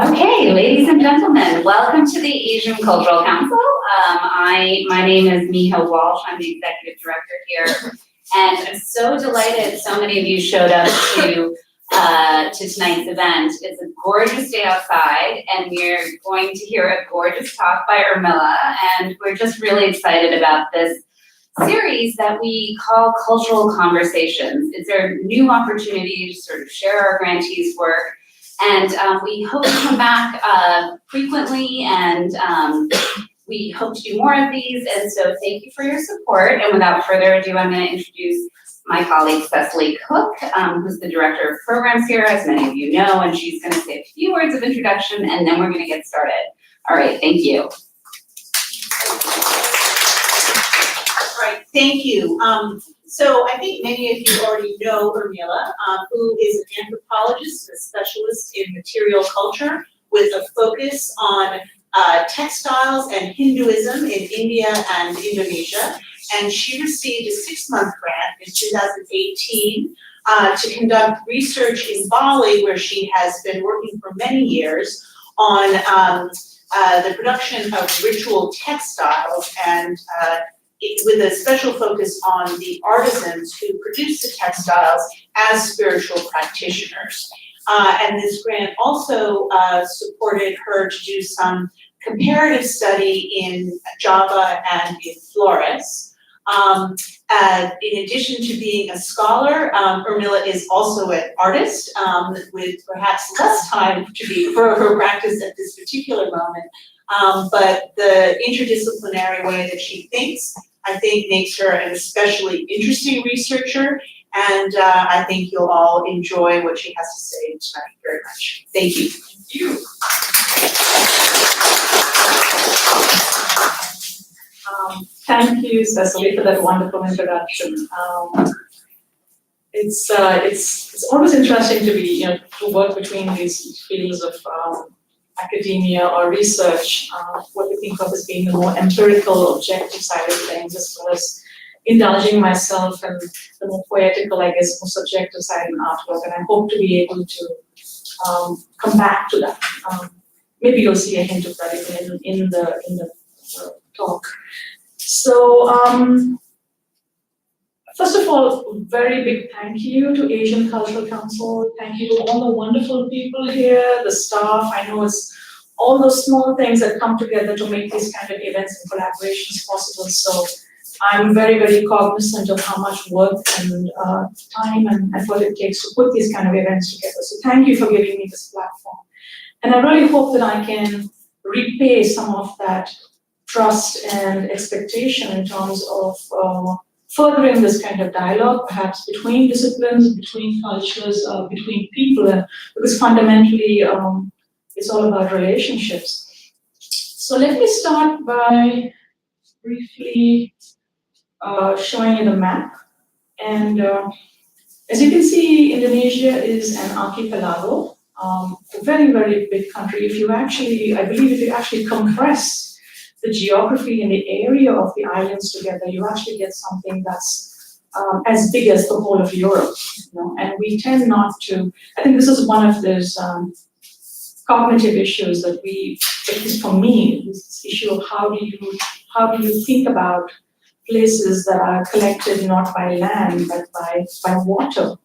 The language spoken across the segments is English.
Okay, ladies and gentlemen, welcome to the Asian Cultural Council. My name is Miho Walsh. I'm the executive director here, and I'm so delighted so many of you showed up to tonight's event. It's a gorgeous day outside, and we're going to hear a gorgeous talk by Urmila, and we're just really excited about this series that we call Cultural Conversations. It's our new opportunity to sort of share our grantees' work, and we hope to come back frequently, and we hope to do more of these, and so thank you for your support. And without further ado, I'm going to introduce my colleague Cecily Cook, who's the director of programs here, as many of you know, and she's going to say a few words of introduction, and then we're going to get started. All right, thank you. Right, thank you. So I think many of you already know Urmila, who is an anthropologist and a specialist in material culture with a focus on textiles and Hinduism in India and Indonesia. And she received a 6-month grant in 2018 to conduct research in Bali, where she has been working for many years on the production of ritual textiles, and with a special focus on the artisans who produce the textiles as spiritual practitioners. And this grant also supported her to do some comparative study in Java and in Flores. In addition to being a scholar, Urmila is also an artist, with perhaps less time for her practice at this particular moment. But the interdisciplinary way that she thinks, I think, makes her an especially interesting researcher, and I think you'll all enjoy what she has to say tonight very much. Thank you. Thank you. Thank you, Cecily, for that wonderful introduction. It's always interesting to be, to work between these fields of academia or research, what we think of as being the more empirical, objective side of things, as well as indulging myself in the more poetical, I guess, more subjective side in artwork. And I hope to be able to come back to that. Maybe you'll see a hint of that in the talk. So, first of all, very big thank you to Asian Cultural Council. Thank you to all the wonderful people here, the staff. I know it's all those small things that come together to make these kind of events and collaborations possible. So I'm very, very cognizant of how much work and time and effort it takes to put these kind of events together. So thank you for giving me this platform. And I really hope that I can repay some of that trust and expectation in terms of furthering this kind of dialogue, perhaps between disciplines, between cultures, between people, because fundamentally it's all about relationships. So let me start by briefly showing you the map. And as you can see, Indonesia is an archipelago, a very, very big country. I believe if you actually compress the geography and the area of the islands together, you actually get something that's as big as the whole of Europe. And we tend not to. I think this is one of those cognitive issues that we, at least for me, this issue of how do you think about places that are collected not by land but by water,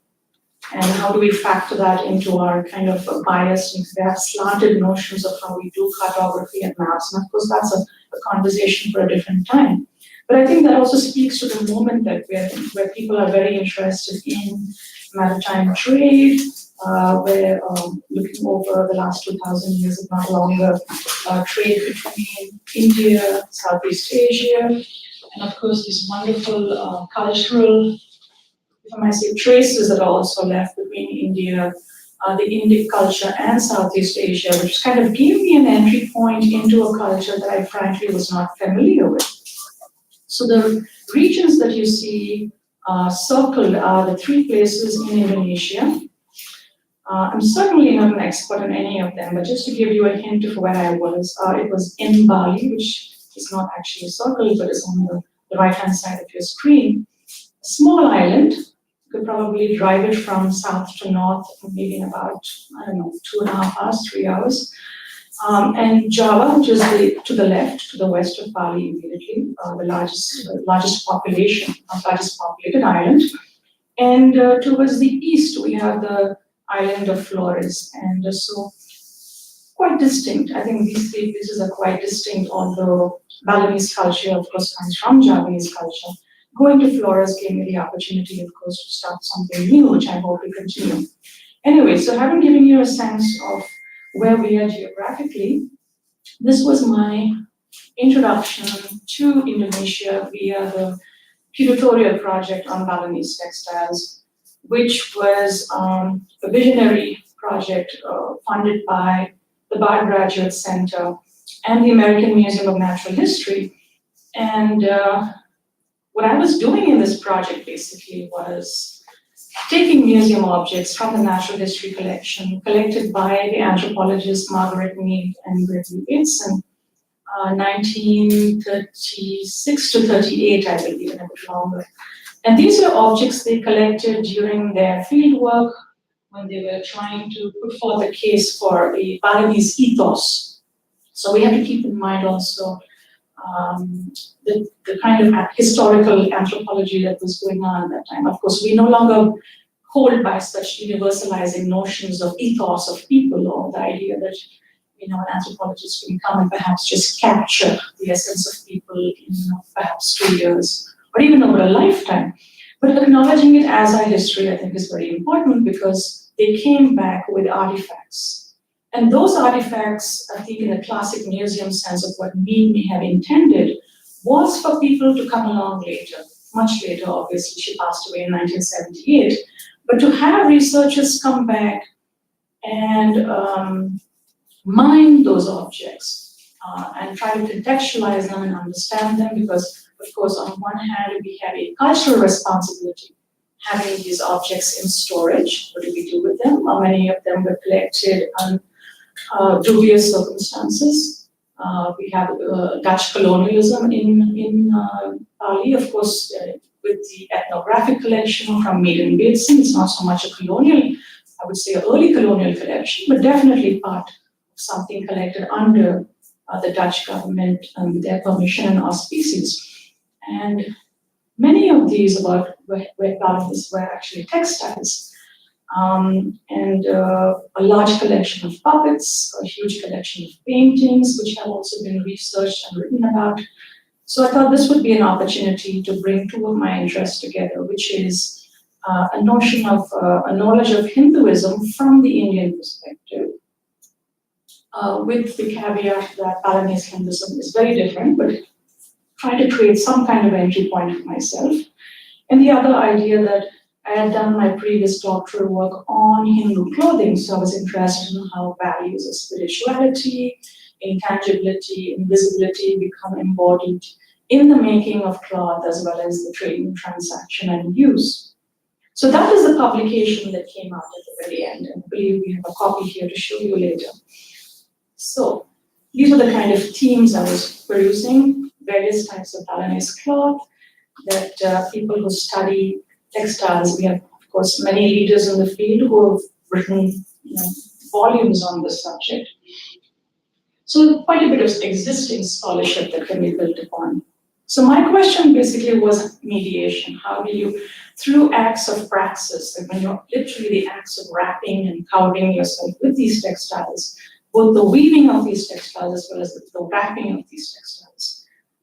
and how do we factor that into our kind of biased and perhaps slanted notions of how we do cartography and maps. And of course, that's a conversation for a different time. But I think that also speaks to the moment that we're in, where people are very interested in maritime trade, where looking over the last 2,000 years, if not longer, trade between India, Southeast Asia, and of course these wonderful cultural, if I might say, traces that are also left between India, the Indic culture and Southeast Asia, which kind of gave me an entry point into a culture that I frankly was not familiar with. So the regions that you see circled are the 3 places in Indonesia. I'm certainly not an expert in any of them, but just to give you a hint of where I was, it was in Bali, which is not actually circled, but is on the right-hand side of your screen. A small island Could probably drive it from south to north, maybe in about, 2.5 hours, 3 hours. And Java, which is to the left, to the west of Bali immediately, the largest populated island. And towards the east, we have the island of Flores. And so quite distinct. I think these three places are quite distinct, although Balinese culture, of course, comes from Javanese culture. Going to Flores gave me the opportunity, of course, to start something new, which I hope to continue. Anyway, so having given you a sense of where we are geographically, this was my introduction to Indonesia via the Curatorial project on Balinese textiles, which was a visionary project funded by the Bard Graduate Center and the American Museum of Natural History. And what I was doing in this project basically was taking museum objects from the natural history collection collected by the anthropologist Margaret Mead and Gregory Bateson, 1936 to 38, I believe, and a bit longer. And these were objects they collected during their field work when they were trying to put forth a case for a Balinese ethos. So we have to keep in mind also the kind of historical anthropology that was going on at that time. Of course, we no longer hold by such universalizing notions of ethos of people, or the idea that an anthropologist can come and perhaps just capture the essence of people in perhaps 2 years or even over a lifetime. But acknowledging it as our history, I think, is very important because they came back with artifacts. And those artifacts, I think, in a classic museum sense of what Mead may have intended, was for people to come along later, much later, obviously. She passed away in 1978. But to have researchers come back and mine those objects and try to contextualize them and understand them, because, of course, on one hand, we have a cultural responsibility having these objects in storage. What do we do with them? Many of them were collected on dubious circumstances. We have Dutch colonialism in Bali, of course, with the ethnographic collection from Mead and Bateson. It's not so much a colonial, I would say, early colonial collection, but definitely part of something collected under the Dutch government with their permission and auspices. And many of these Balinese were actually textiles. And a large collection of puppets, a huge collection of paintings, which have also been researched and written about. So I thought this would be an opportunity to bring two of my interests together, which is a notion of a knowledge of Hinduism from the Indian perspective, with the caveat that Balinese Hinduism is very different, but trying to create some kind of entry point for myself. And the other idea that I had done my previous doctoral work on Hindu clothing, so I was interested in how values of spirituality, intangibility, invisibility become embodied in the making of cloth as well as the trading, transaction, and use. So that is the publication that came out at the very end, and I believe we have a copy here to show you later. So these are the kind of themes I was producing, various types of Balinese cloth that people who study textiles, we have, of course, many leaders in the field who have written volumes on this subject. So quite a bit of existing scholarship that can be built upon. So my question basically was mediation. How do you, through acts of praxis, like when you're literally the acts of wrapping and covering yourself with these textiles, both the weaving of these textiles as well as the wrapping of these textiles,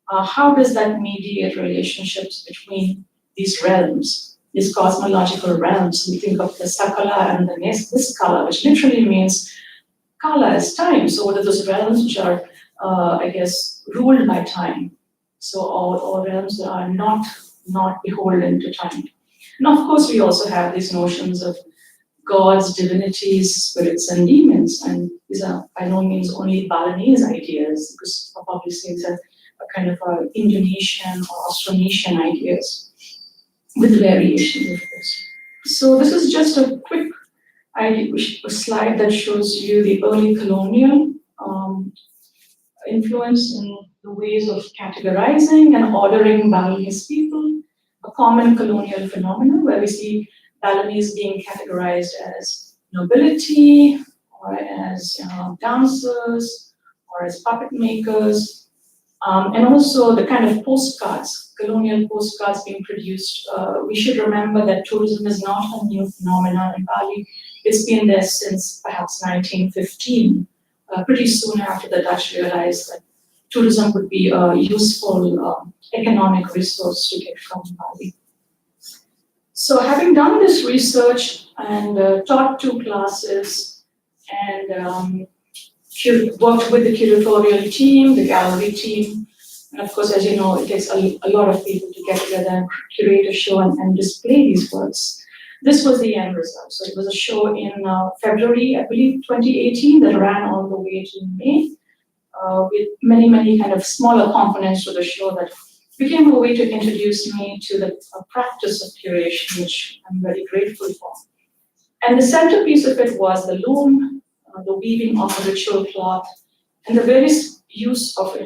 how does that mediate relationships between these realms, these cosmological realms? We think of the Sakala and the Niskala, which literally means Kala is time. So what are those realms which are, ruled by time? So all realms that are not beholden to time. And of course, we also have these notions of gods, divinities, spirits, and demons. And these are by no means only Balinese ideas, because obviously it's a kind of Indonesian or Austronesian ideas with variations, of course. So this is just a quick slide that shows you the early colonial influence in the ways of categorizing and ordering Balinese people common colonial phenomena where we see Balinese being categorized as nobility or as dancers or as puppet makers, and also the kind of postcards, colonial postcards being produced. We should remember that tourism is not a new phenomenon in Bali. It's been there since perhaps 1915, pretty soon after the Dutch realized that tourism would be a useful economic resource to get from Bali. So having done this research and taught 2 classes and worked with the curatorial team, the gallery team, and of course, as you know, it takes a lot of people to get together and curate a show and display these works. This was the end result. So it was a show in February, I believe, 2018 that ran all the way to May, with many kind of smaller components to the show that became a way to introduce me to the practice of curation, which I'm very grateful for. And the centerpiece of it was the loom, the weaving of a ritual cloth, and the various use of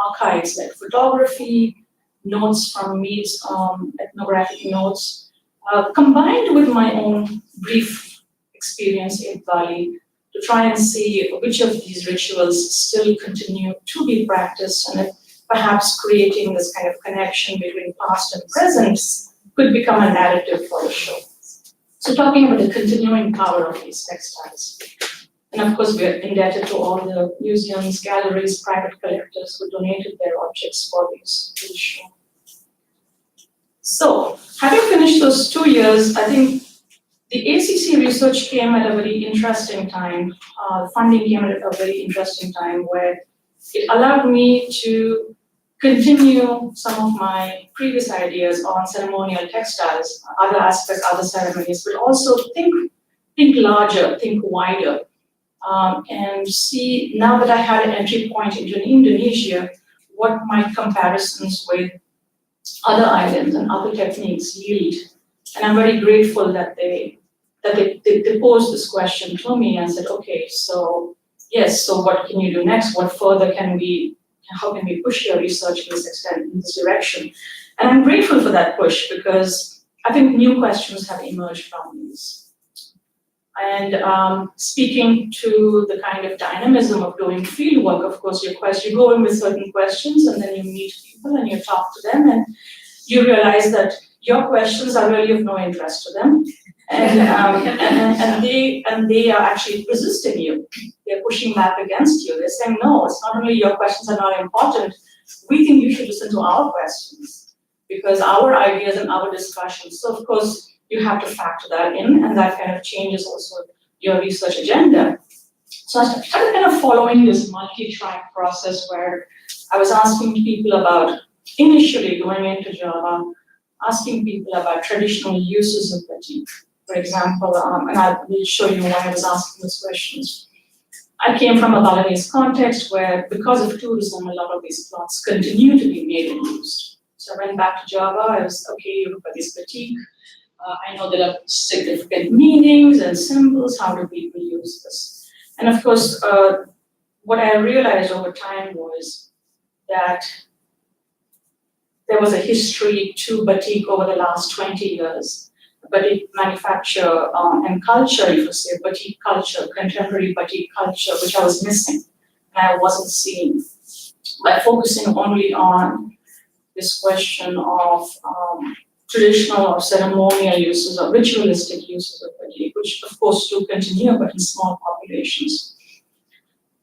archives like photography, notes from Mead's ethnographic notes, combined with my own brief experience in Bali to try and see which of these rituals still continue to be practiced, and if perhaps creating this kind of connection between past and present could become a narrative for the show. So talking about the continuing power of these textiles. And of course, we are indebted to all the museums, galleries, private collectors who donated their objects for this show. So, having finished those 2 years, I think the ACC research came at a very interesting time. Funding came at a very interesting time where it allowed me to continue some of my previous ideas on ceremonial textiles, other aspects, other ceremonies, but also think larger, think wider, and see, now that I had an entry point into Indonesia, what might comparisons with other islands and other techniques yield. And I'm very grateful that they posed this question to me and said, okay, so yes, so what can you do next? What further how can we push your research in this extent, in this direction? And I'm grateful for that push because I think new questions have emerged from these. And speaking to the kind of dynamism of doing field work, of course, you go in with certain questions and then you meet people and you talk to them and you realize that your questions are really of no interest to them. And they are actually resisting you. They're pushing back against you. They're saying, no, it's not only your questions are not important. We think you should listen to our questions because our ideas and our discussions. So of course, you have to factor that in, and that kind of changes also your research agenda. So I started kind of following this multi-track process where I was asking people about, initially going into Java, asking people about traditional uses of batik. For example, and I will show you why I was asking those questions. I came from a Balinese context where, because of tourism, a lot of these cloths continue to be made and used. So I went back to Java, I was, okay, you look at this batik. I know there are significant meanings and symbols, how do people use this? And of course, what I realized over time was that there was a history to batik over the last 20 years. Batik manufacture and culture, if you say batik culture, contemporary batik culture, which I was missing and I wasn't seeing. By focusing only on this question of traditional or ceremonial uses or ritualistic uses of batik, which of course do continue, but in small populations.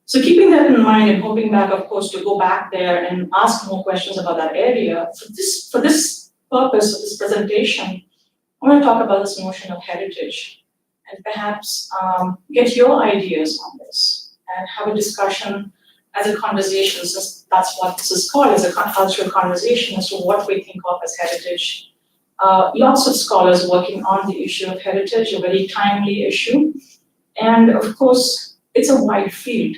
So keeping that in mind and hoping back, of course, to go back there and ask more questions about that area, for this purpose of this presentation, I want to talk about this notion of heritage and perhaps get your ideas on this and have a discussion as a conversation, since that's what this is called, as a cultural conversation as to what we think of as heritage. Lots of scholars working on the issue of heritage, a very timely issue. And of course, it's a wide field.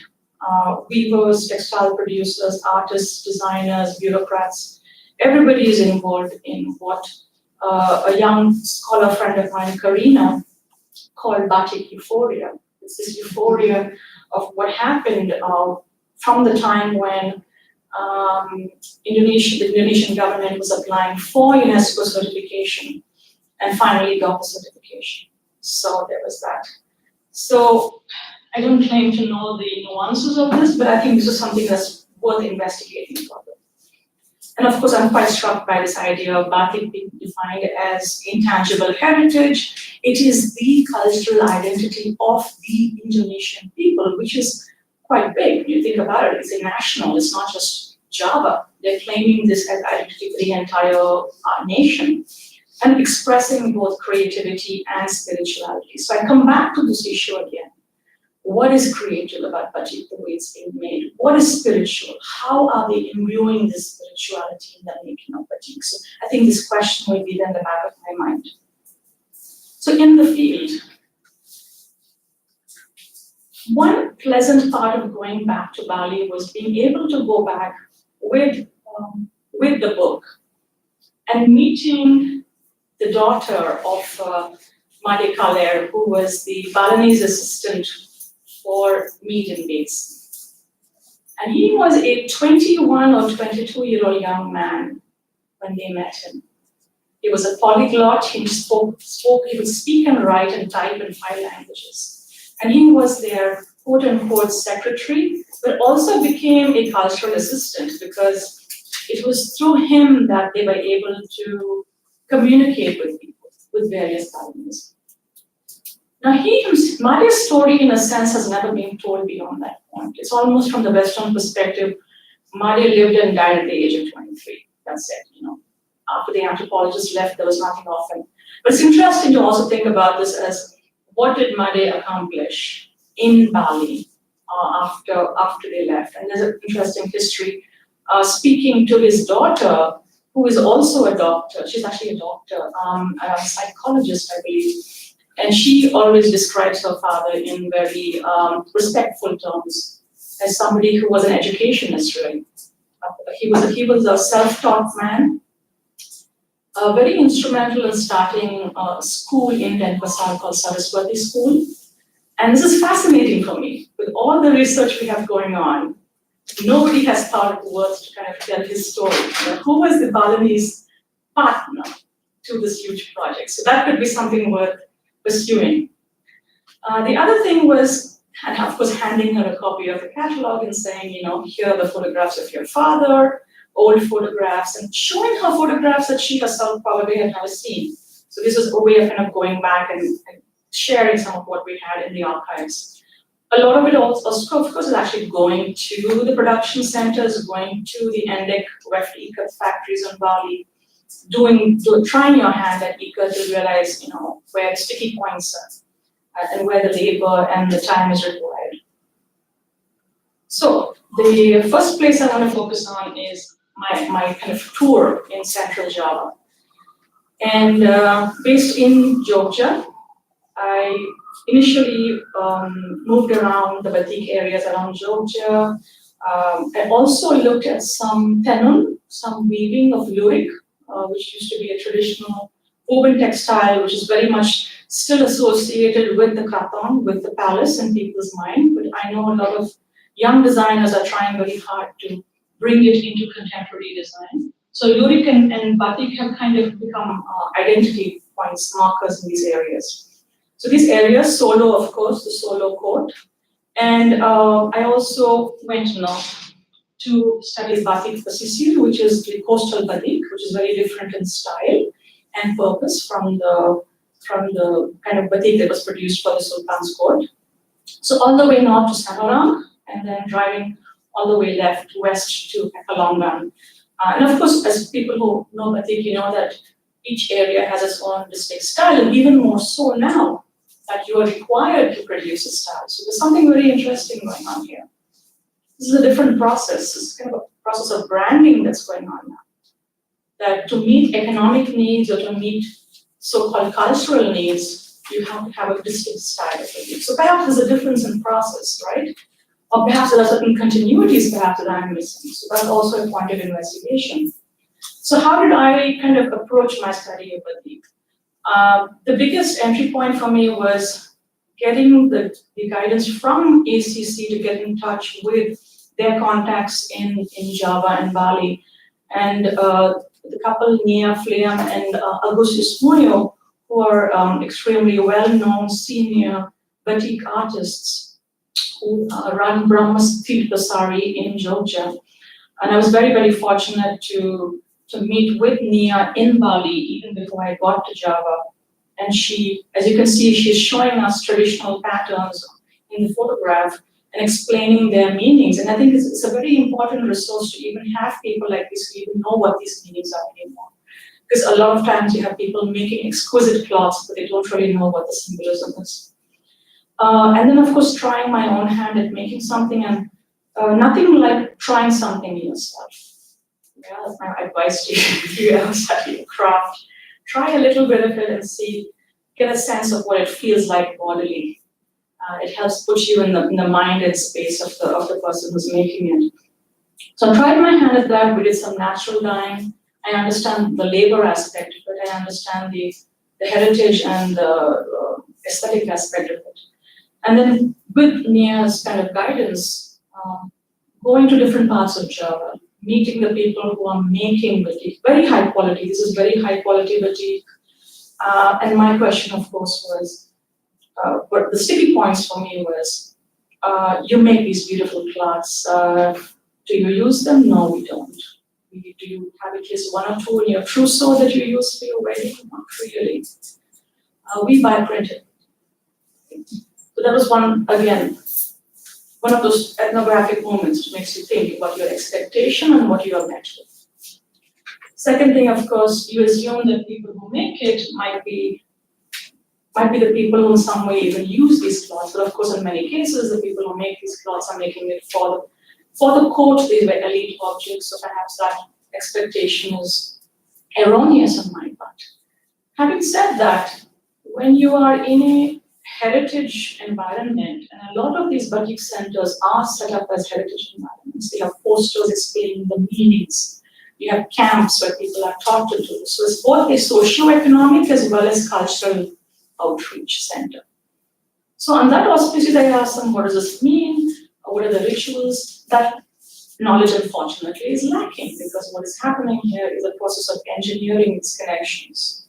Weavers, textile producers, artists, designers, bureaucrats, everybody is involved in what a young scholar friend of mine, Karina, called batik euphoria. It's this euphoria of what happened from the time when the Indonesian government was applying for UNESCO certification and finally got the certification. So there was that. So I don't claim to know the nuances of this, but I think this is something that's worth investigating further. And of course, I'm quite struck by this idea of batik being defined as intangible heritage. It is the cultural identity of the Indonesian people, which is quite big. When you think about it, it's a national, it's not just Java. They're claiming this as identity for the entire nation and expressing both creativity and spirituality. So I come back to this issue again. What is creative about batik, the way it's being made? What is spiritual? How are they imbuing this spirituality in the making of batik? So I think this question will be in the back of my mind. So in the field, one pleasant part of going back to Bali was being able to go back with the book and meeting the daughter of Made Kaler, who was the Balinese assistant for meat and dates. And he was a 21 or 22-year-old young man when they met him. He was a polyglot, he could speak and write and type in 5 languages. And he was their quote-unquote secretary, but also became a cultural assistant because it was through him that they were able to communicate with people, with various Balinese. Now, Made's story, in a sense, has never been told beyond that point. It's almost from the Western perspective. Made lived and died at the age of 23. That's it, After the anthropologist left, there was nothing of him. But it's interesting to also think about this as what did Made accomplish in Bali after they left? And there's an interesting history. Speaking to his daughter, who is also a doctor, she's actually a doctor, a psychologist, I believe. And she always describes her father in very respectful terms as somebody who was an educationist, really. He was a self-taught man, very instrumental in starting a school in Denpasar called Saraswati School. And this is fascinating for me. With all the research we have going on, nobody has thought it worth to kind of tell his story. Who was the Balinese partner to this huge project? So that could be something worth pursuing. The other thing was, and of course, handing her a copy of the catalog and saying, here are the photographs of your father, old photographs, and showing her photographs that she herself probably had never seen. So this was a way of kind of going back and sharing some of what we had in the archives. A lot of it also, of course, is actually going to the production centers, going to the Endek weft ikat factories in Bali, trying your hand at ikat to realize, where the sticky points are and where the labor and the time is required. So the first place I want to focus on is my kind of tour in Central Java. And based in Jogja, I initially moved around the batik areas around Jogja. I also looked at some tenun, some weaving of lurik, which used to be a traditional woven textile, which is very much still associated with the kraton, with the palace in people's mind. But I know a lot of young designers are trying very hard to bring it into contemporary design. So lurik and batik have kind of become identity points, markers in these areas. So these areas, Solo, of course, the Solo court. And I also went north to study batik pesisir, which is the coastal batik, which is very different in style and purpose from the kind of batik that was produced for the Sultan's court. So all the way north to Samarang, and then driving all the way west to Pekalongan. And of course, as people who know batik, that each area has its own distinct style, and even more so now that you are required to produce a style. So there's something very interesting going on here. This is a different process. It's kind of a process of branding that's going on now. That to meet economic needs or to meet so-called cultural needs, you have to have a distinct style of it. So perhaps there's a difference in process, right? Or perhaps there are certain continuities perhaps that I'm missing. So that's also a point of investigation. So how did I kind of approach my study of batik? The biggest entry point for me was getting the guidance from ACC to get in touch with their contacts in Java and Bali. And the couple Nia Fleam and Augustus Moyo, who are extremely well-known senior batik artists who run Brahma's Tirthasari in Georgia. And I was very, very fortunate to meet with Nia in Bali even before I got to Java. And she, as you can see, she's showing us traditional patterns in the photograph and explaining their meanings. And I think it's a very important resource to even have people like this who even know what these meanings are anymore. Because a lot of times you have people making exquisite cloths, but they don't really know what the symbolism is. And then, of course, trying my own hand at making something, and nothing like trying something yourself. Yeah, that's my advice to you. If you ever study a craft, try a little bit of it and see, get a sense of what it feels like bodily. It helps put you in the mind and space of the person who's making it. So I tried my hand at that. We did some natural dyeing. I understand the labor aspect of it. I understand the heritage and the aesthetic aspect of it. And then with Nia's kind of guidance, going to different parts of Java, meeting the people who are making batik, very high quality. This is very high quality batik. And my question, of course, was, but the sticky points for me was, you make these beautiful cloths. Do you use them? No, we don't. Do you have at least one or two in your trousseau that you use for your wedding? Not really. We buy printed. So that was one of those ethnographic moments which makes you think about your expectation and what you are met with. Second thing, of course, you assume that people who make it might be the people who in some way even use these cloths. But of course, in many cases, the people who make these cloths are making it for the court. These were elite objects, so perhaps that expectation is erroneous on my part. Having said that, when you are in a heritage environment, and a lot of these batik centers are set up as heritage environments. They have posters explaining the meanings. You have camps where people are taught to do this. So it's both a socio-economic as well as cultural outreach center. So on that auspices, I asked them, what does this mean? What are the rituals? That knowledge, unfortunately, is lacking, because what is happening here is a process of engineering its connections.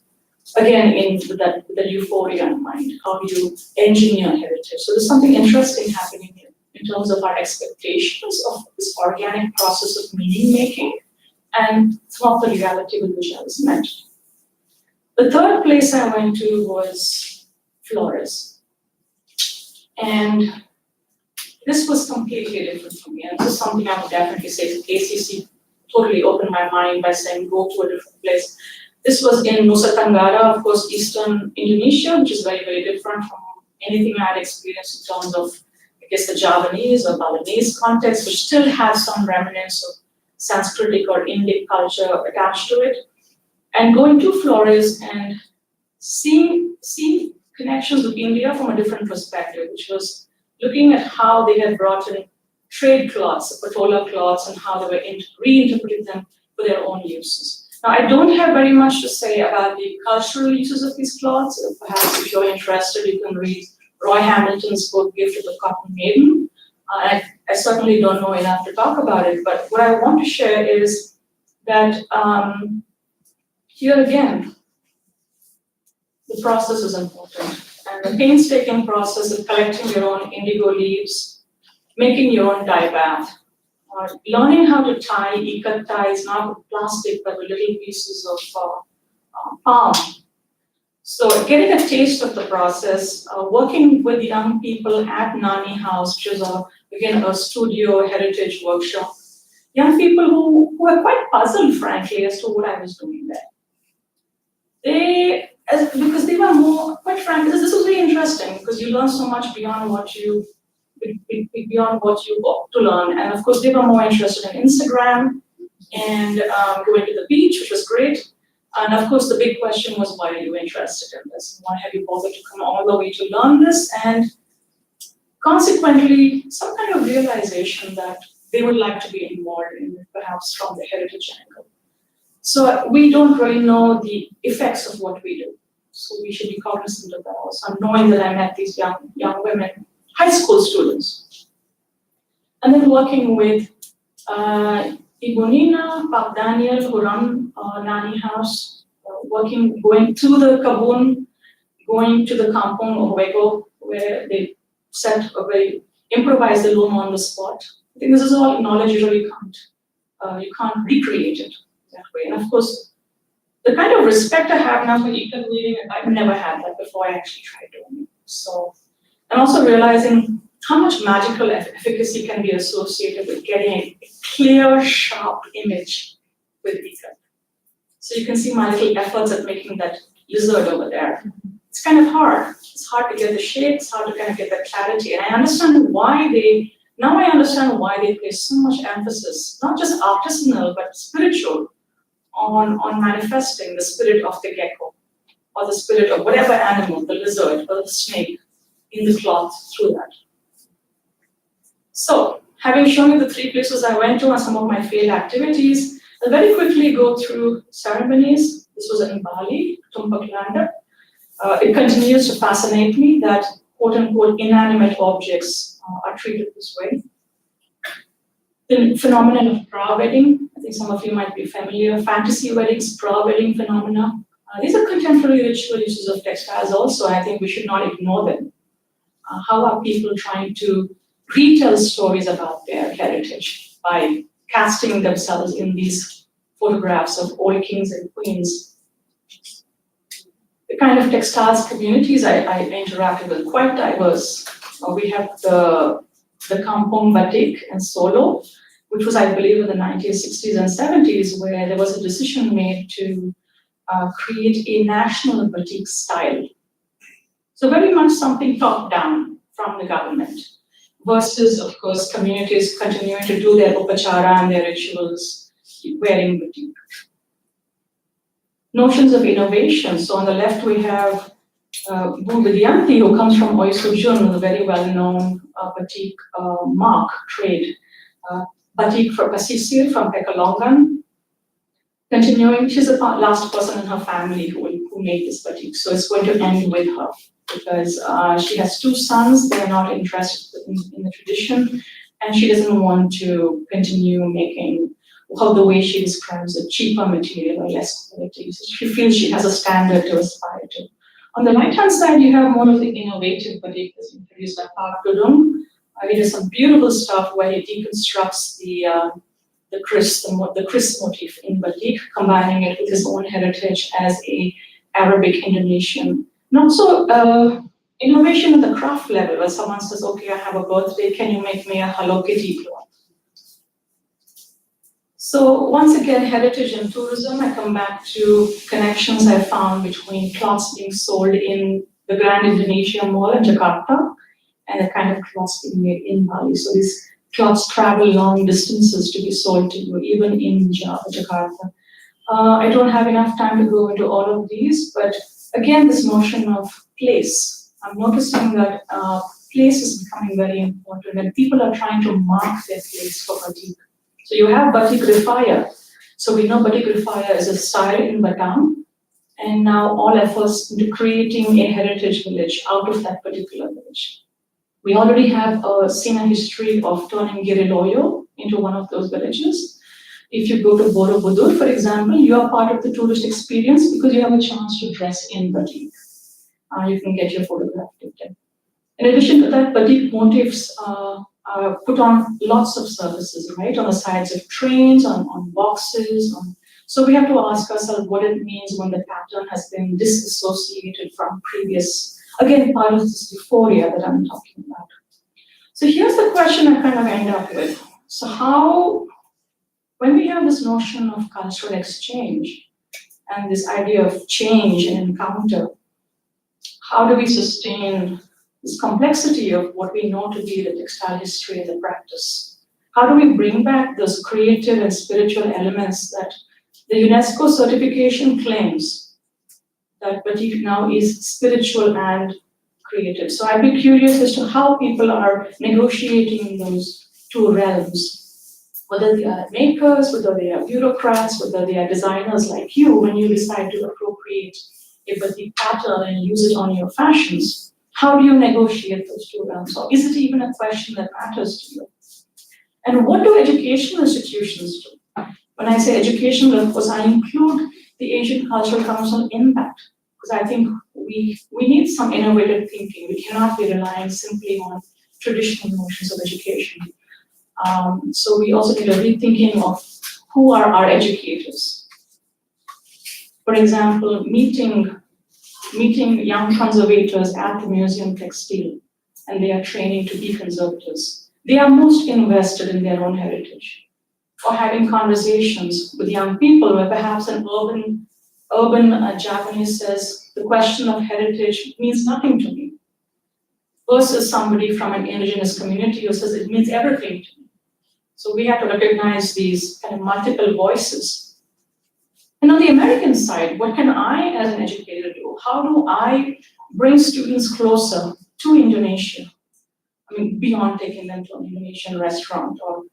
Again, with that euphoria in mind, how do you engineer heritage? So there's something interesting happening here in terms of our expectations of this organic process of meaning making and some of the reality with which I was met. The third place I went to was Flores. And this was completely different for me. And this is something I would definitely say ACC totally opened my mind by saying go to a different place. This was in Nusa Tenggara, of course, eastern Indonesia, which is very, very different from anything I had experienced in terms of, I guess, the Javanese or Balinese context, which still has some remnants of Sanskritic or Indic culture attached to it. And going to Flores and seeing connections with India from a different perspective, which was looking at how they had brought in trade cloths, the patola cloths, and how they were reinterpreting them for their own uses. Now, I don't have very much to say about the cultural uses of these cloths. Perhaps if you're interested, you can read Roy Hamilton's book, Gift of the Cotton Maiden. I certainly don't know enough to talk about it, but what I want to share is that here again, the process is important. And the painstaking process of collecting your own indigo leaves, making your own dye bath, learning how to tie ikat ties, not with plastic, but with little pieces of palm. So getting a taste of the process, working with young people at Nani House, which is again a studio heritage workshop. Young people who were quite puzzled, frankly, as to what I was doing there. Because they were more, quite frankly, this was really interesting because you learn so much beyond what you got to learn. And of course, they were more interested in Instagram and going to the beach, which was great. And of course, the big question was, why are you interested in this? Why have you bothered to come all the way to learn this? And consequently, some kind of realization that they would like to be involved in it, perhaps from the heritage angle. So we don't really know the effects of what we do. So we should be cognizant of that also, knowing that I met these young women, high school students. And then working with Ibu Nina, Pak Daniel, who run Nani House, going to the Kabun, going to the Kampung of Wego, where they improvise the loom on the spot. I think this is all knowledge you really you can't recreate it that way. And of course, the kind of respect I have now for ikat weaving, I've never had that before I actually tried doing it. So, and also realizing how much magical efficacy can be associated with getting a clear, sharp image with ikat. So you can see my little efforts at making that lizard over there. It's kind of hard. It's hard to get the shape, it's hard to kind of get the clarity. And I understand why they place so much emphasis, not just artisanal, but spiritual, on manifesting the spirit of the gecko, or the spirit of whatever animal, the lizard or the snake, in the cloth through that. So, having shown you the 3 places I went to and some of my field activities, I'll very quickly go through ceremonies. This was in Bali, Tumpak Landa. It continues to fascinate me that quote-unquote inanimate objects are treated this way. The phenomenon of pra wedding, I think some of you might be familiar. Fantasy weddings, pra wedding phenomena. These are contemporary ritual uses of textiles also, and I think we should not ignore them. How are people trying to retell stories about their heritage by casting themselves in these photographs of old kings and queens? The kind of textiles communities I interacted with, quite diverse. We have the Kampung Batik and Solo, which was, I believe, in the 1960s and 70s, where there was a decision made to create a national batik style. So very much something top-down from the government, versus, of course, communities continuing to do their upachara and their rituals, wearing batik. Notions of innovation. So on the left, we have Bu Vidyanti, who comes from Oisujun, the very well-known batik mark trade. Batik for Pasisir from Pekalongan. Continuing, she's the last person in her family who made this batik. So it's going to end with her, because she has 2 sons. They're not interested in the tradition, and she doesn't want to continue making the way she describes it, cheaper material or less quality. So she feels she has a standard to aspire to. On the right-hand side, you have more of the innovative batik that's been produced by Park Dudung. It is some beautiful stuff where he deconstructs the Chris motif in batik, combining it with his own heritage as a Arabic Indonesian. And also innovation at the craft level, where someone says, okay, I have a birthday, can you make me a Hello Kitty cloth? So once again, heritage and tourism, I come back to connections I found between cloths being sold in the Grand Indonesia Mall in Jakarta and the kind of cloths being made in Bali. So these cloths travel long distances to be sold to you, even in Jakarta. I don't have enough time to go into all of these, but again, this notion of place. I'm noticing that place is becoming very important, and people are trying to mark their place for batik. So you have Batik Rifaya. So we know Batik Rifaya is a style in Batam, and now all efforts into creating a heritage village out of that particular village. We already have seen a history of turning Giriloyo into one of those villages. If you go to Borobudur, for example, you are part of the tourist experience because you have a chance to dress in batik. You can get your photograph taken. In addition to that, batik motifs are put on lots of surfaces, right? On the sides of trains, on boxes. So we have to ask ourselves what it means when the pattern has been disassociated from previous, again, part of this euphoria that I'm talking about. So here's the question I kind of end up with. So how, when we have this notion of cultural exchange and this idea of change and encounter, how do we sustain this complexity of what we know to be the textile history and the practice? How do we bring back those creative and spiritual elements that the UNESCO certification claims that batik now is spiritual and creative? So I'd be curious as to how people are negotiating in those 2 realms, whether they are makers, whether they are bureaucrats, whether they are designers like you, when you decide to appropriate a batik pattern and use it on your fashions. How do you negotiate those 2 realms? Or is it even a question that matters to you? And what do educational institutions do? When I say educational, of course, I include the Asian Cultural Council in that, because I think we need some innovative thinking. We cannot be relying simply on traditional notions of education. So we also need a rethinking of who are our educators. For example, meeting young conservators at the Museum Textile, and they are training to be conservators. They are most invested in their own heritage. Or having conversations with young people where perhaps an urban Japanese says, the question of heritage means nothing to me, versus somebody from an indigenous community who says it means everything to me. So we have to recognize these kind of multiple voices. And on the American side, what can I as an educator do? How do I bring students closer to Indonesia? I mean, beyond taking them to an Indonesian restaurant or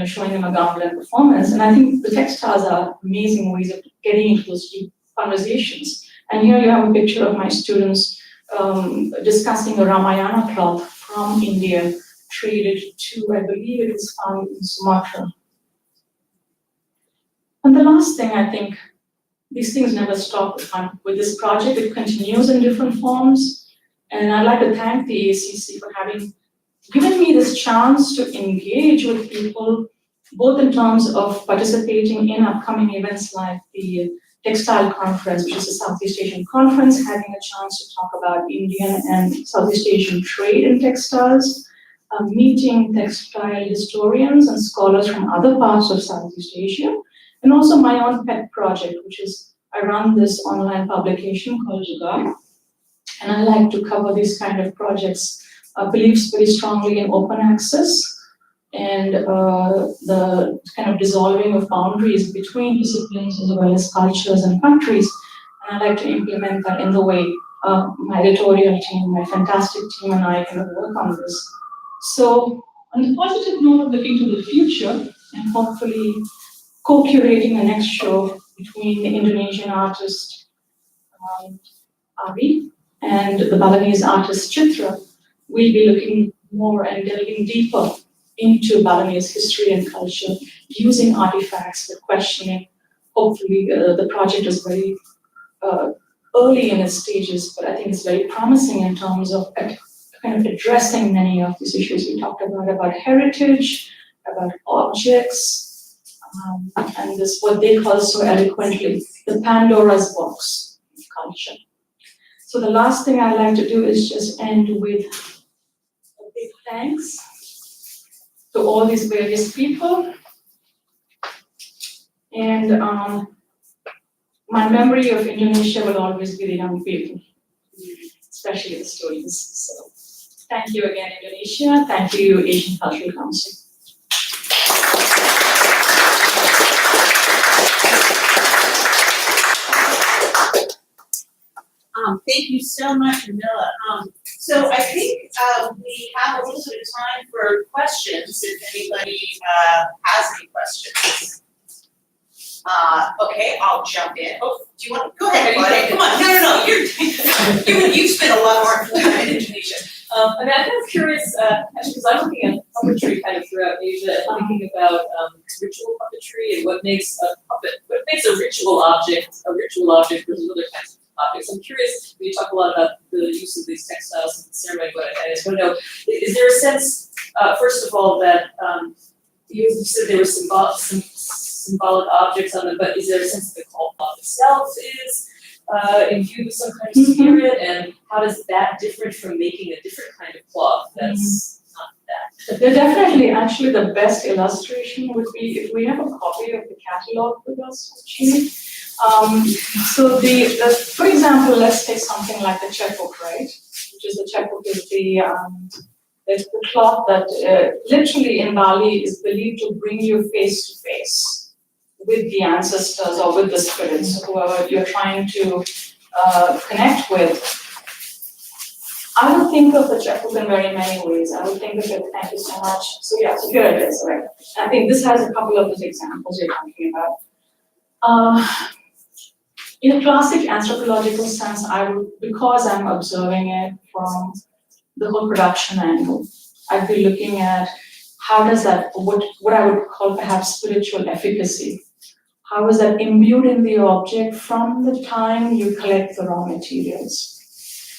showing them a goblet performance. And I think the textiles are amazing ways of getting into those deep conversations. And here you have a picture of my students discussing a Ramayana cloth from India, traded to, I believe it was found in Sumatra. And the last thing, I think, these things never stop with this project. It continues in different forms. And I'd like to thank the ACC for having given me this chance to engage with people, both in terms of participating in upcoming events like the Textile Conference, which is a Southeast Asian conference, having a chance to talk about Indian and Southeast Asian trade in textiles, meeting textile historians and scholars from other parts of Southeast Asia, and also my own pet project, which is I run this online publication called Jugaad, and I like to cover these kind of projects. Believes very strongly in open access and the kind of dissolving of boundaries between disciplines as well as cultures and countries. And I like to implement that in the way my editorial team, my fantastic team, and I kind of work on this. So on a positive note, looking to the future and hopefully co-curating the next show between the Indonesian artist Ari and the Balinese artist Chitra, we'll be looking more and delving deeper into Balinese history and culture, using artifacts for questioning. Hopefully, the project is very early in its stages, but I think it's very promising in terms of kind of addressing many of these issues we talked about heritage, about objects, and this what they call so eloquently the Pandora's box of culture. So the last thing I'd like to do is just end with a big thanks to all these various people. And my memory of Indonesia will always be the young people, especially the students. So thank you again, Indonesia. Thank you, Asian Cultural Council. Thank you so much, Urmila. So I think we have a little bit of time for questions, if anybody has any questions. Okay, I'll jump in. Oh, do you want to? Go ahead, Claudia. Come on. No. You've spent a lot more time in Indonesia. I mean, I'm kind of curious, actually, because I'm looking at puppetry kind of throughout Asia and thinking about ritual puppetry and what makes a ritual object versus other kinds of objects. I'm curious, when you talk a lot about the use of these textiles in the ceremony, but I just want to know, is there a sense, first of all, that you said there were symbolic objects on them, but is there a sense that the cloth itself is imbued with some kind of spirit, and how does that differ from making a different kind of cloth that's not that? They're definitely, actually, the best illustration would be if we have a copy of the catalog with us, actually. So for example, let's take something like the checkbook, right? Which is the checkbook is the cloth that literally in Bali is believed to bring you face to face with the ancestors or with the spirits, whoever you're trying to connect with. I would think of the checkbook in very many ways. I would think of it, thank you so much. So yeah, so here it is, right? I think this has a couple of those examples you're talking about. In a classic anthropological sense, because I'm observing it from the whole production angle, I'd be looking at how does that, what I would call perhaps spiritual efficacy, how is that imbued in the object from the time you collect the raw materials?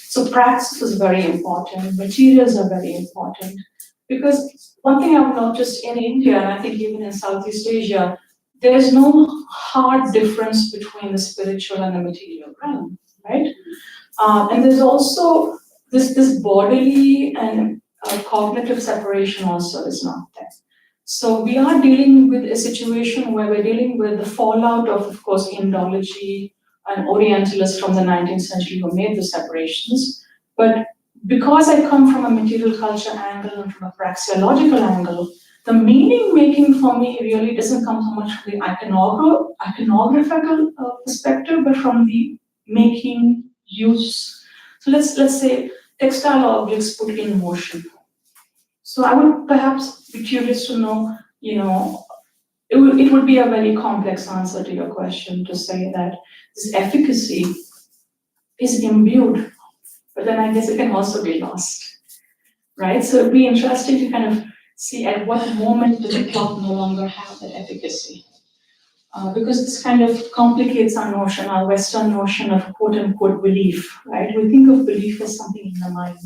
So practice is very important, materials are very important, because one thing I've noticed in India, and I think even in Southeast Asia, there is no hard difference between the spiritual and the material realm, right? And there's also this bodily and cognitive separation also is not there. So we are dealing with a situation where we're dealing with the fallout of course, Indology and Orientalists from the 19th century who made the separations. But because I come from a material culture angle and from a praxeological angle, the meaning making for me really doesn't come so much from the iconographical perspective, but from the making use. So let's say textile objects put in motion. So I would perhaps be curious to know, it would be a very complex answer to your question to say that this efficacy is imbued, but then I guess it can also be lost, right? So it'd be interesting to kind of see at what moment does the cloth no longer have that efficacy. Because this kind of complicates our notion, our Western notion of quote unquote belief, right? We think of belief as something in the mind.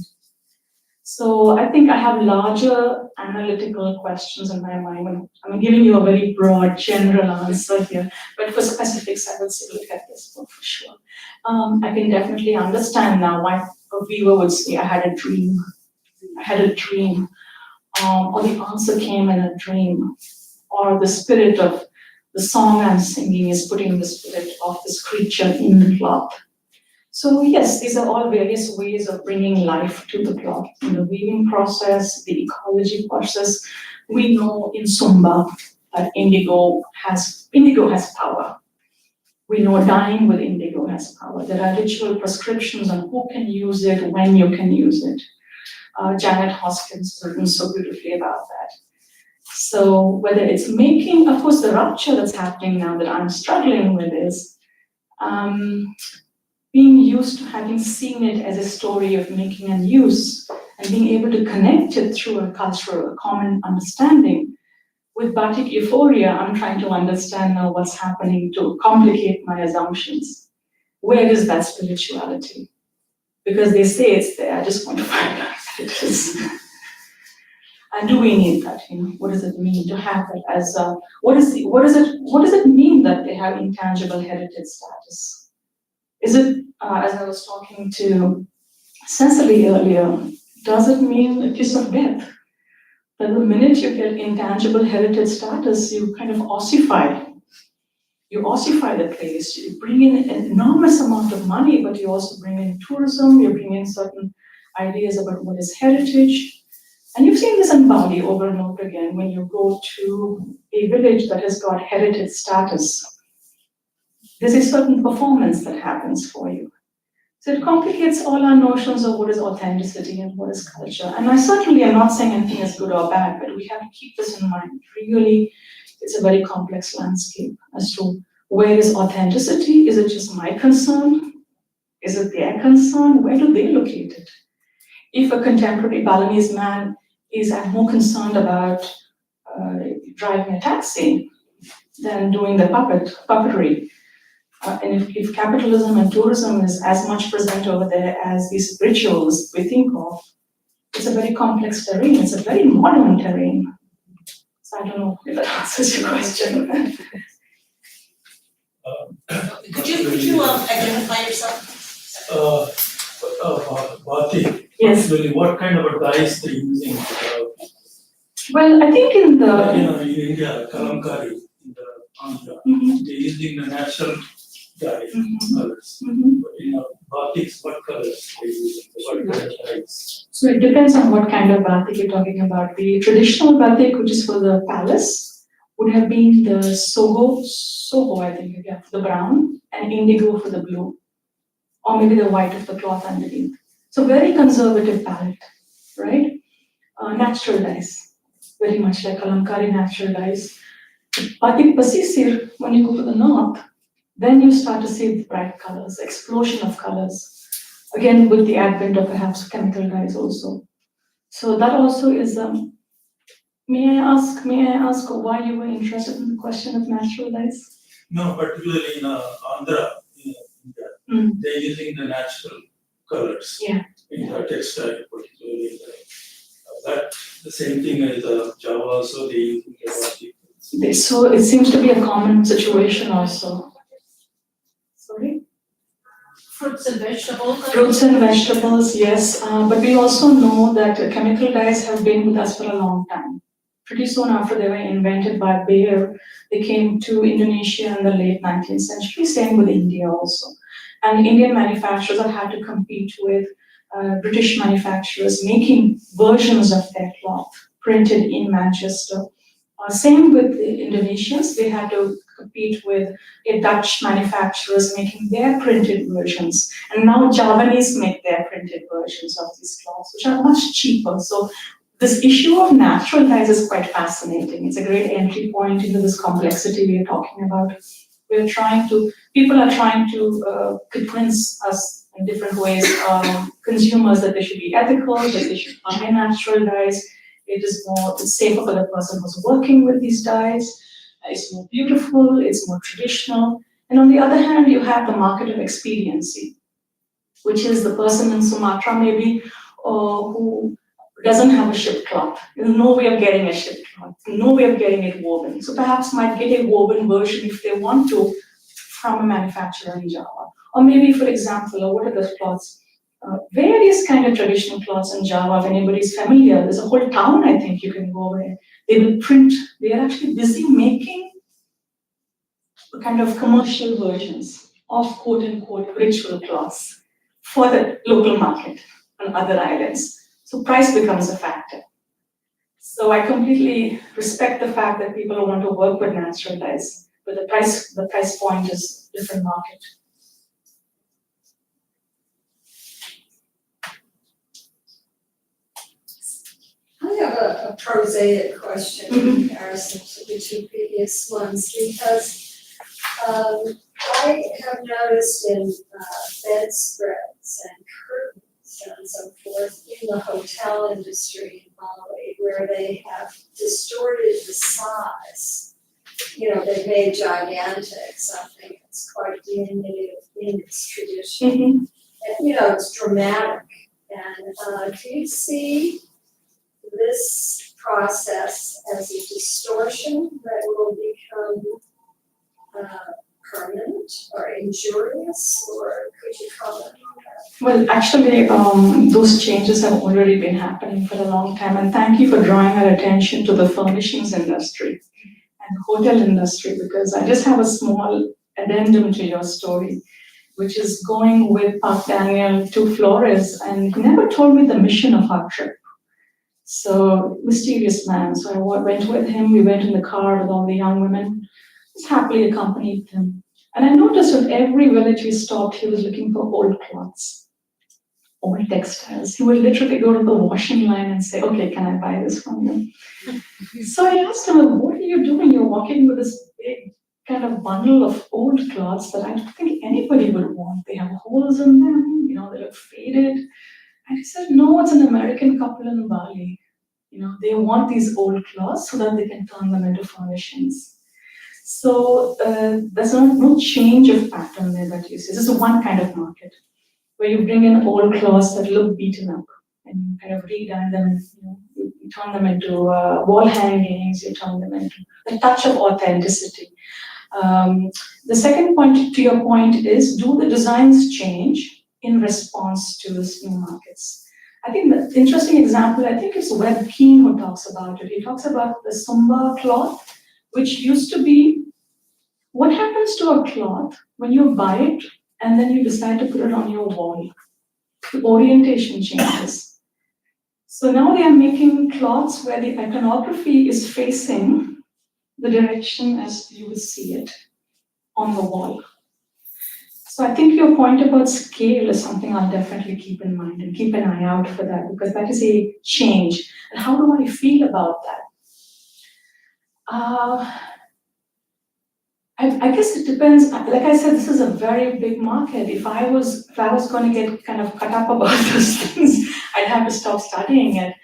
So I think I have larger analytical questions in my mind. I'm giving you a very broad, general answer here, but for specifics, I will say look at this book for sure. I can definitely understand now why a viewer would say, I had a dream. Or the answer came in a dream, or the spirit of the song I'm singing is putting the spirit of this creature in the cloth. So yes, these are all various ways of bringing life to the cloth. In the weaving process, the ecology process, we know in Sumba that indigo has power. We know dyeing with indigo has power. There are ritual prescriptions on who can use it, when you can use it. Janet Hoskins has written so beautifully about that. So whether it's making, of course, the rupture that's happening now that I'm struggling with is being used to having seen it as a story of making and use and being able to connect it through a cultural, a common understanding. With batik euphoria, I'm trying to understand now what's happening to complicate my assumptions. Where is that spirituality? Because they say it's there, I just want to find out what it is. And do we need that? What does it mean to have it as what does it mean that they have intangible heritage status? Is it, as I was talking to Cecily earlier, does it mean a kiss of death? That the minute you get intangible heritage status, you kind of ossify. You ossify the place, you bring in an enormous amount of money, but you also bring in tourism, you bring in certain ideas about what is heritage. And you've seen this in Bali over and over again when you go to a village that has got heritage status. There's a certain performance that happens for you. So it complicates all our notions of what is authenticity and what is culture. And I certainly am not saying anything is good or bad, but we have to keep this in mind. Really, it's a very complex landscape as to where is authenticity? Is it just my concern? Is it their concern? Where do they locate it? If a contemporary Balinese man is more concerned about driving a taxi than doing the puppetry, and if capitalism and tourism is as much present over there as these rituals we think of, it's a very complex terrain. It's a very modern terrain. So I don't know if that answers your question. Could you identify yourself? Batik. Yes. Really, what kind of a dyes they're using? Well, I think in the in India, kalamkari, in the Andhra, they're using the natural dye colors. But in batiks, what colors they're using? What kind of dyes? So it depends on what kind of batik you're talking about. The traditional batik, which is for the palace, would have been the soho, I think, yeah, the brown, and indigo for the blue, or maybe the white of the cloth underneath. So very conservative palette, right? Natural dyes, very much like kalamkari natural dyes. Batik pasisir, when you go to the north, then you start to see the bright colors, explosion of colors. Again, with the advent of perhaps chemical dyes also. So that also is May I ask why you were interested in the question of natural dyes? No, particularly in Andhra, in India, they're using the natural colors. Yeah. In the textile, particularly the same thing as Java also, they use the batik. So it seems to be a common situation also. Sorry? Fruits and vegetables. Fruits and vegetables, yes, but we also know that chemical dyes have been with us for a long time. Pretty soon after they were invented by Bayer, they came to Indonesia in the late 19th century, same with India also. And Indian manufacturers have had to compete with British manufacturers making versions of their cloth printed in Manchester. Same with the Indonesians, they had to compete with Dutch manufacturers making their printed versions. And now Javanese make their printed versions of these cloths, which are much cheaper. So this issue of natural dyes is quite fascinating. It's a great entry point into this complexity we are talking about. People are trying to convince us in different ways, consumers, that they should be ethical, that they should buy natural dyes. It's safer for the person who's working with these dyes. It's more beautiful, it's more traditional. And on the other hand, you have the market of expediency, which is the person in Sumatra maybe who doesn't have a shipped cloth. There's no way of getting a shipped cloth, no way of getting it woven. So perhaps might get a woven version if they want to from a manufacturer in Java. Or maybe, for example, what are those cloths? Various kind of traditional cloths in Java, if anybody's familiar, there's a whole town I think you can go where they will print, they are actually busy making kind of commercial versions of quote unquote ritual cloths for the local market on other islands. So price becomes a factor. So I completely respect the fact that people want to work with natural dyes, but the price point is a different market. I have a prosaic question in comparison to the two previous ones, because I have noticed in bedspreads and curtains and so forth in the hotel industry in Bali, where they have distorted the size. You know, they've made gigantic something that's quite diminutive in its tradition. And, you know, it's dramatic. And do you see this process as a distortion that will become permanent or injurious, or could you comment on that? Well, actually, those changes have already been happening for a long time, and thank you for drawing our attention to the furnishings industry and the hotel industry, because I just have a small addendum to your story, which is going with Park Daniel to Flores, and he never told me the mission of our trip. So, mysterious man. So I went with him, we went in the car with all the young women, just happily accompanied him. And I noticed in every village we stopped, he was looking for old cloths, old textiles. He would literally go to the washing line and say, okay, can I buy this from you? So I asked him, what are you doing? You're walking with this big kind of bundle of old cloths that I don't think anybody would want. They have holes in them, you know, they look faded. And he said, no, it's an American couple in Bali. You know, they want these old cloths so that they can turn them into furnishings. So there's no change of pattern there that you see. This is one kind of market where you bring in old cloths that look beaten up and you kind of redye them, you turn them into wall hangings, you turn them into a touch of authenticity. The second point to your point is, do the designs change in response to these new markets? I think the interesting example, I think it's Webb Keen who talks about it. He talks about the Sumba cloth, which used to be, what happens to a cloth when you buy it and then you decide to put it on your wall? The orientation changes. So now they are making cloths where the iconography is facing the direction as you will see it on the wall. So I think your point about scale is something I'll definitely keep in mind and keep an eye out for that, because that is a change. And how do I feel about that? I guess it depends. Like I said, this is a very big market. If I was going to get kind of cut up about those things, I'd have to stop studying it.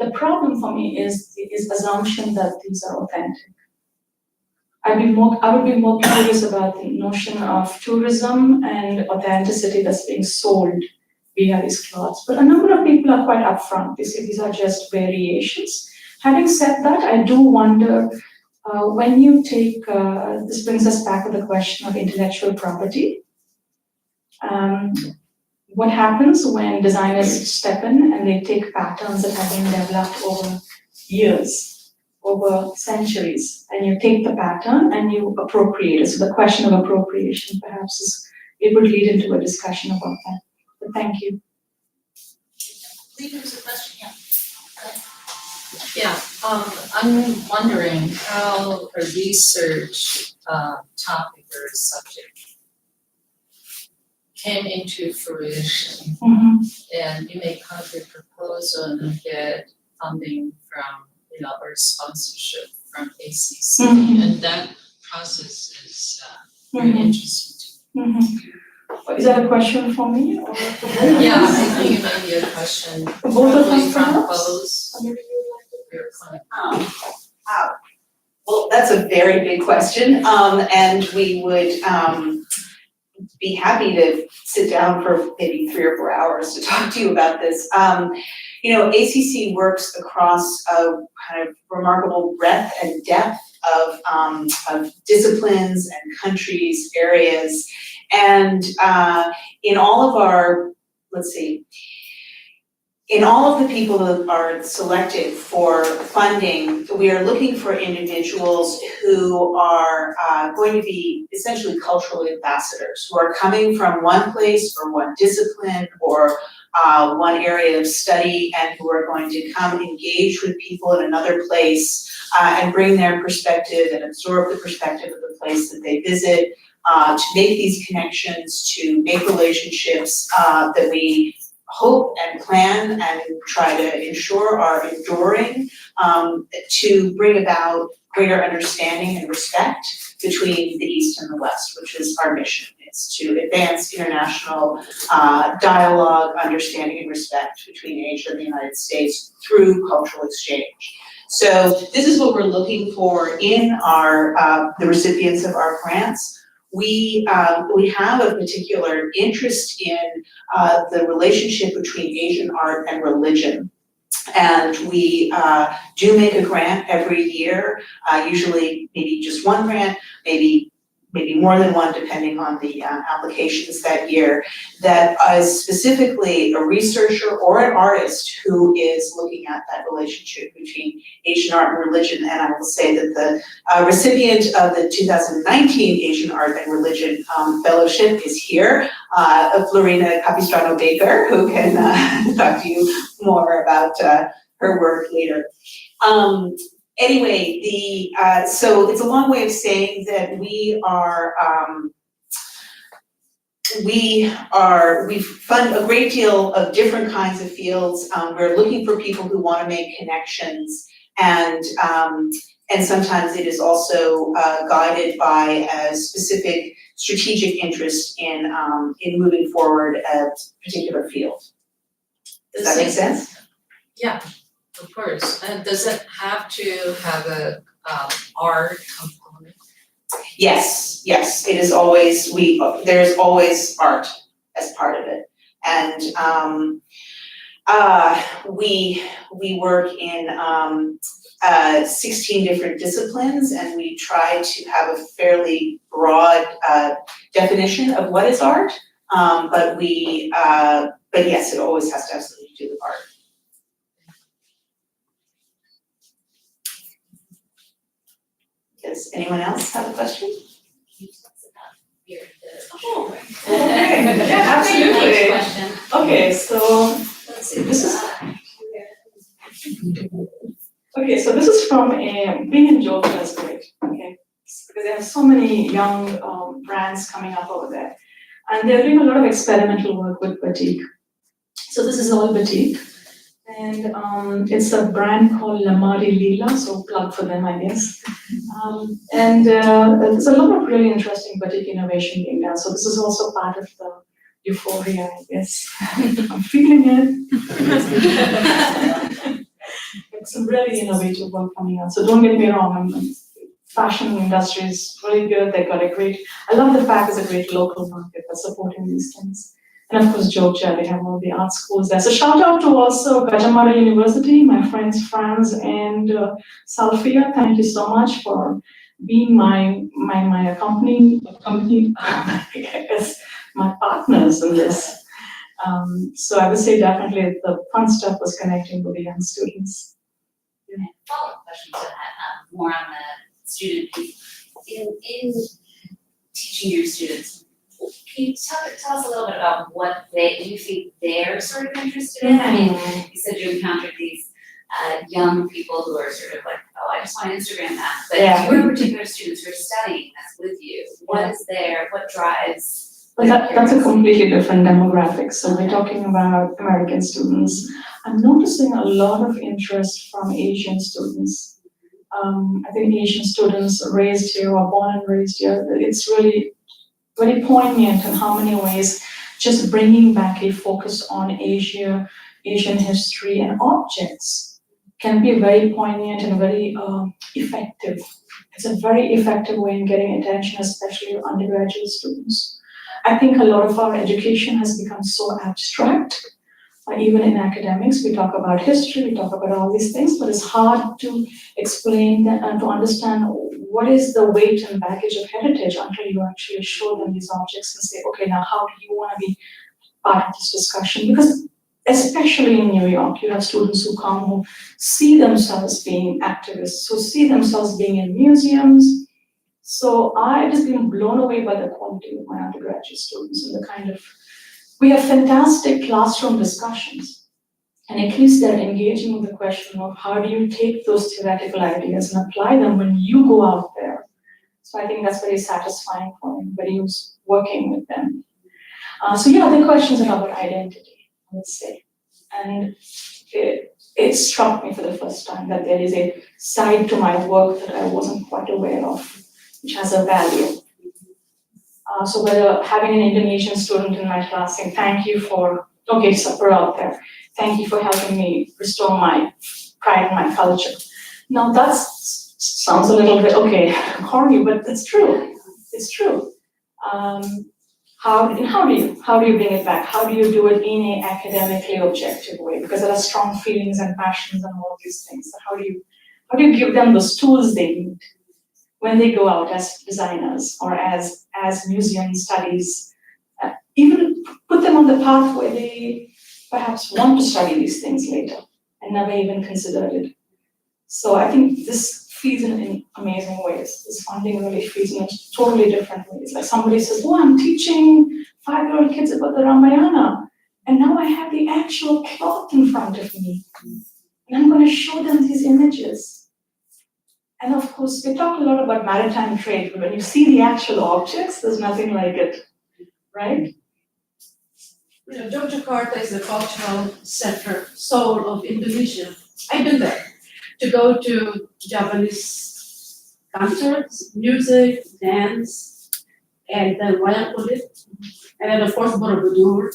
The problem for me is assumption that these are authentic. I would be more curious about the notion of tourism and authenticity that's being sold via these cloths. But a number of people are quite upfront. They say these are just variations. Having said that, I do wonder, when you take, this brings us back to the question of intellectual property. What happens when designers step in and they take patterns that have been developed over years, over centuries, and you take the pattern and you appropriate it? So the question of appropriation perhaps it would lead into a discussion about that. But thank you. I believe there was a question, Yeah, I'm wondering how a research topic or subject came into fruition, and you make concrete proposal and get funding from, or sponsorship from ACC, and that process is very interesting to me. Is that a question for me? Or? Yeah, I think it may be a question Both of probably us, from perhaps? both Maybe you would like to your client. Well, that's a very big question, and we would be happy to sit down for maybe 3 or 4 hours to talk to you about this. ACC works across a kind of remarkable breadth and depth of disciplines and countries, areas, and in all of our, in all of the people that are selected for funding, we are looking for individuals who are going to be essentially cultural ambassadors, who are coming from one place or one discipline or one area of study, and who are going to come engage with people in another place and bring their perspective and absorb the perspective of the place that they visit, to make these connections, to make relationships that we hope and plan and try to ensure are enduring, to bring about greater understanding and respect between the East and the West, which is our mission. It's to advance international dialogue, understanding, and respect between Asia and the United States through cultural exchange. So this is what we're looking for in our the recipients of our grants. We have a particular interest in the relationship between Asian art and religion. And we do make a grant every year, usually maybe just one grant, maybe more than one depending on the applications that year, that is specifically a researcher or an artist who is looking at that relationship between Asian art and religion. And I will say that the recipient of the 2019 Asian Art and Religion Fellowship is here, Florina Capistrano-Baker, who can talk to you more about her work later. Anyway, so it's a long way of saying that we fund a great deal of different kinds of fields. We're looking for people who want to make connections, and sometimes it is also guided by a specific strategic interest in moving forward a particular field. Does that make sense? Yeah, of course. And does it have to have a art component? Yes, it is always, there's always art as part of it. And we work in 16 different disciplines, and we try to have a fairly broad definition of what is art. But yes, it always has to have something to do with art. Does anyone else have a question? Oh, okay, yeah, absolutely. Next question. Okay, so Let's see, this is this is from being in Georgia is great, okay? Because there are so many young brands coming up over there. And they're doing a lot of experimental work with batik. So this is all batik. And it's a brand called Lamari Lila, so plug for them, I guess. There's a lot of really interesting batik innovation being done. So this is also part of the euphoria, I guess. I'm feeling it. some really innovative work coming out. So don't get me wrong, fashion industry is really good. They got a great, I love the fact there's a great local market that's supporting these things. And of course, Georgia, they have all the art schools there. So shout out to also Gajah Mada University, my friends Franz and Salfia. Thank you so much for being my company, I guess, my partners in this. So I would say definitely the fun stuff was connecting with the young students. Follow-up question to that, more on the student piece. In teaching your students, can you tell us a little bit about what you think they're sort of interested in? I mean, you said you encountered these young people who are sort of like, oh, I just want to Instagram that. But your particular students who are studying this with you, what drives? But that's a completely different demographic. So we're talking about American students. I'm noticing a lot of interest from Asian students. I think Asian students raised here or born and raised here, it's really very poignant in how many ways just bringing back a focus on Asia, Asian history and objects can be very poignant and very effective. It's a very effective way in getting attention, especially of undergraduate students. I think a lot of our education has become so abstract, even in academics. We talk about history, we talk about all these things, but it's hard to explain and to understand what is the weight and baggage of heritage until you actually show them these objects and say, okay, now how do you want to be part of this discussion? Because especially in New York, you have students who come who see themselves being activists, who see themselves being in museums. So I've just been blown away by the quality of my undergraduate students and the kind of, we have fantastic classroom discussions. And at least they're engaging with the question of how do you take those theoretical ideas and apply them when you go out there. So I think that's very satisfying for anybody who's working with them. So yeah, the questions are about identity, I would say. And it struck me for the first time that there is a side to my work that I wasn't quite aware of, which has a value. So whether having an Indonesian student in my class saying, thank you for, okay, so we're out there. Thank you for helping me restore my pride in my culture. Now that sounds a little bit, okay, corny, but it's true. It's true. How do you bring it back? How do you do it in an academically objective way? Because there are strong feelings and passions and all these things. So how do you give them those tools they need when they go out as designers or as museum studies? Even put them on the path where they perhaps want to study these things later and never even considered it. So I think this feeds in amazing ways. This funding really feeds in totally different ways. Like somebody says, oh, I'm teaching 5-year-old kids about the Ramayana, and now I have the actual cloth in front of me. And I'm going to show them these images. And of course, we talk a lot about maritime trade, but when you see the actual objects, there's nothing like it, right? You know, Yogyakarta is the cultural center, soul of Indonesia. I've been there to go to Japanese concerts, music, dance, and then wayang kulit, and then of course Borobudur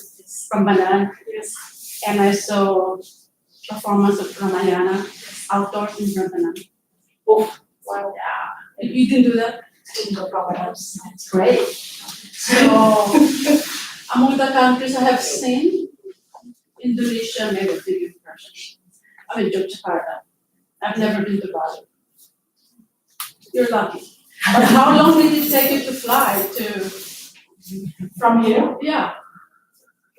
from Balan. Yes. And I saw performance of Ramayana outdoors in Balinese. Oh, wow. Yeah. You didn't do that? No problem. That's great. So among the countries I have seen, Indonesia made a big impression. I mean, Yogyakarta. I've never been to Bali. You're lucky. But how long did it take you to fly to? From here? Yeah.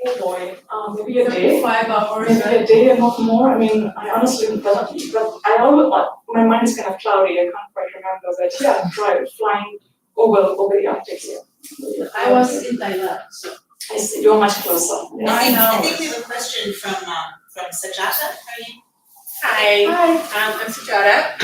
Oh boy, maybe a day. 5 hours. Maybe a day and not more. I mean, I honestly, I always, my mind is kind of cloudy. I can't quite remember. But yeah, flying over the Arctic. Yeah. I was in Thailand, so. I see, you're much closer. Yeah. I think we have a question from Sajata. Hi, I'm Sujata.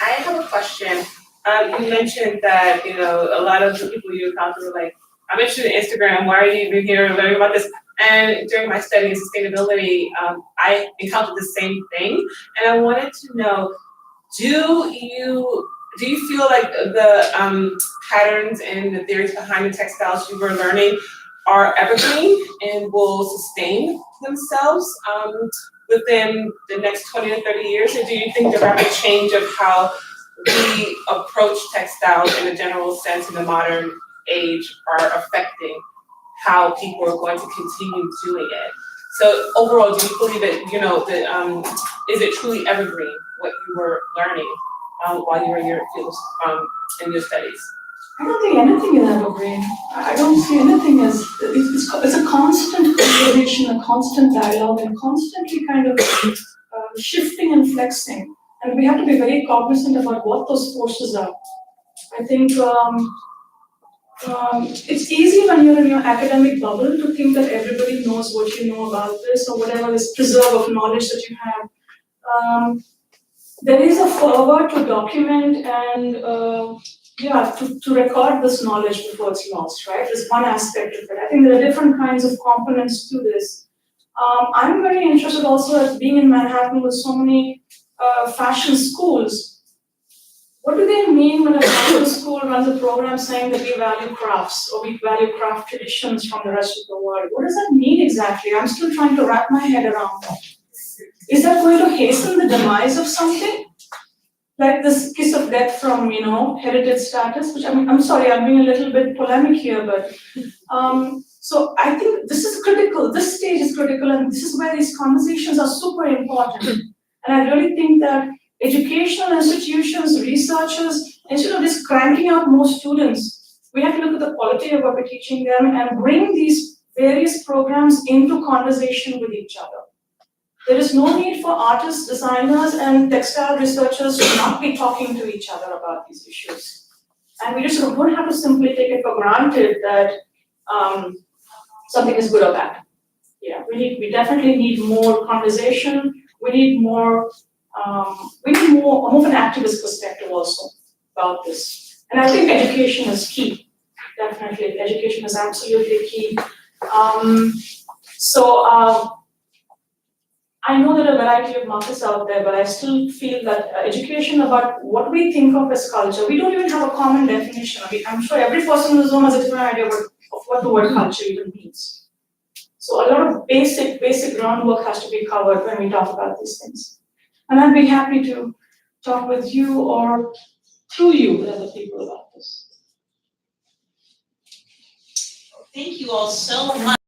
I have a question. You mentioned that, you know, a lot of the people you encounter were like, I'm interested in Instagram, why are you even here learning about this? And during my study in sustainability, I encountered the same thing. And I wanted to know, do you feel like the patterns and the theories behind the textiles you were learning are evergreen and will sustain themselves within the next 20 to 30 years? Or do you think there might be a change of how we approach textiles in a general sense in the modern age are affecting how people are going to continue doing it? So overall, do you believe that, you know, that is it truly evergreen, what you were learning while you were in your fields, in your studies? I don't think anything is evergreen. I don't see anything as, it's a constant conversation, a constant dialogue, and constantly kind of shifting and flexing. And we have to be very cognizant about what those forces are. I think it's easy when you're in your academic bubble to think that everybody knows what you know about this or whatever this preserve of knowledge that you have. There is a fervor to document and to record this knowledge before it's lost, right? There's one aspect of it. I think there are different kinds of components to this. I'm very interested also as being in Manhattan with so many fashion schools. What do they mean when a fashion school runs a program saying that we value crafts or we value craft traditions from the rest of the world? What does that mean exactly? I'm still trying to wrap my head around that. Is that going to hasten the demise of something? Like this kiss of death from, heritage status, which I'm sorry, I'm being a little bit polemic here, but so I think this is critical, this stage is critical, and this is where these conversations are super important. And I really think that educational institutions, researchers, instead of just cranking out more students, we have to look at the quality of what we're teaching them and bring these various programs into conversation with each other. There is no need for artists, designers, and textile researchers to not be talking to each other about these issues. And we just don't have to simply take it for granted that something is good or bad. Yeah, we definitely need more conversation. We need more of an activist perspective also about this. And I think education is key. Definitely, education is absolutely key. I know there are a variety of markets out there, but I still feel that education about what we think of as culture, we don't even have a common definition. I'm sure every person in the Zoom has a different idea of what the word culture even means. So a lot of basic groundwork has to be covered when we talk about these things. And I'd be happy to talk with you or through you with other people about this. Thank you all so much.